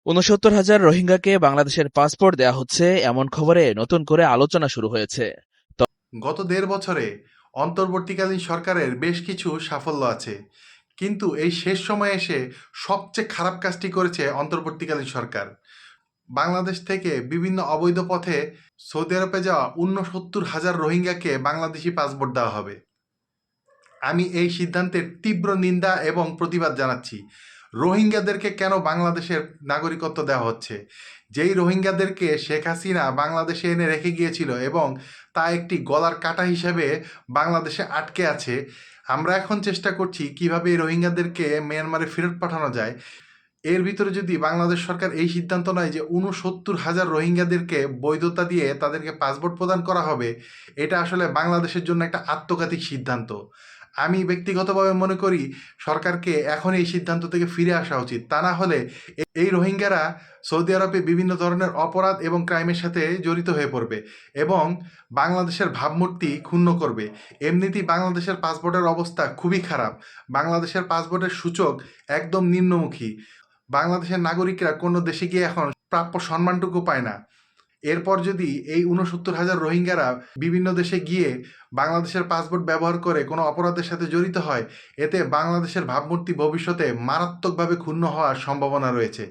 ৬৯,০০০ রোহিঙ্গাকে বাংলাদেশের পাসপোর্ট দেয়া হচ্ছে এমন খবরে নতুন করে আলোচনা শুরু হয়েছে। গত ১.৫ বছরে অন্তর্বর্তীকালীন সরকারের বেশ কিছু সাফল্য আছে, কিন্তু এই শেষ সময়ে এসে সবচেয়ে খারাপ কাজটি করেছে অন্তর্বর্তীকালীন সরকার। বাংলাদেশ থেকে বিভিন্ন অবৈধ পথে সৌদি আরবে যাওয়া ৬৯,০০০ রোহিঙ্গাকে বাংলাদেশি পাসপোর্ট দেওয়া হবে। আমি এই সিদ্ধান্তের তীব্র নিন্দা এবং প্রতিবাদ জানাচ্ছি। রোহিঙ্গাদেরকে কেন বাংলাদেশের নাগরিকত্ব দেওয়া হচ্ছে? যেই রোহিঙ্গাদেরকে শেখ হাসিনা বাংলাদেশে এনে রেখে গিয়েছিল এবং তা একটি গলার কাঁটা হিসেবে বাংলাদেশে আটকে আছে, আমরা এখন চেষ্টা করছি কিভাবে এই রোহিঙ্গাদেরকে মিয়ানমারে ফেরত পাঠানো যায়। এর ভিতরে যদি বাংলাদেশ সরকার এই সিদ্ধান্ত নেয় যে ৬৯,০০০ রোহিঙ্গাদেরকে বৈধতা দিয়ে তাদেরকে পাসপোর্ট প্রদান করা হবে, এটা আসলে বাংলাদেশের জন্য একটা আত্মঘাতী সিদ্ধান্ত। আমি ব্যক্তিগতভাবে মনে করি সরকারকে এখন এই সিদ্ধান্ত থেকে ফিরে আসা উচিত। তা না হলে এই রোহিঙ্গারা সৌদি আরবে বিভিন্ন ধরনের অপরাধ এবং ক্রাইমের সাথে জড়িত হয়ে পড়বে এবং বাংলাদেশের ভাবমূর্তি ক্ষুণ্ণ করবে। এমনিতেই বাংলাদেশের পাসপোর্টের অবস্থা খুবই খারাপ। বাংলাদেশের পাসপোর্টের সূচক একদম নিম্নমুখী। বাংলাদেশের নাগরিকরা কোনো দেশে গিয়ে এখন প্রাপ্য সম্মানটুকু পায় না। এরপর যদি এই ৬৯,০০০ রোহিঙ্গারা বিভিন্ন দেশে গিয়ে বাংলাদেশের পাসপোর্ট ব্যবহার করে কোনো অপরাধের সাথে জড়িত হয়, এতে বাংলাদেশের ভাবমূর্তি ভবিষ্যতে মারাত্মকভাবে ক্ষুণ্ণ হওয়ার সম্ভাবনা রয়েছে।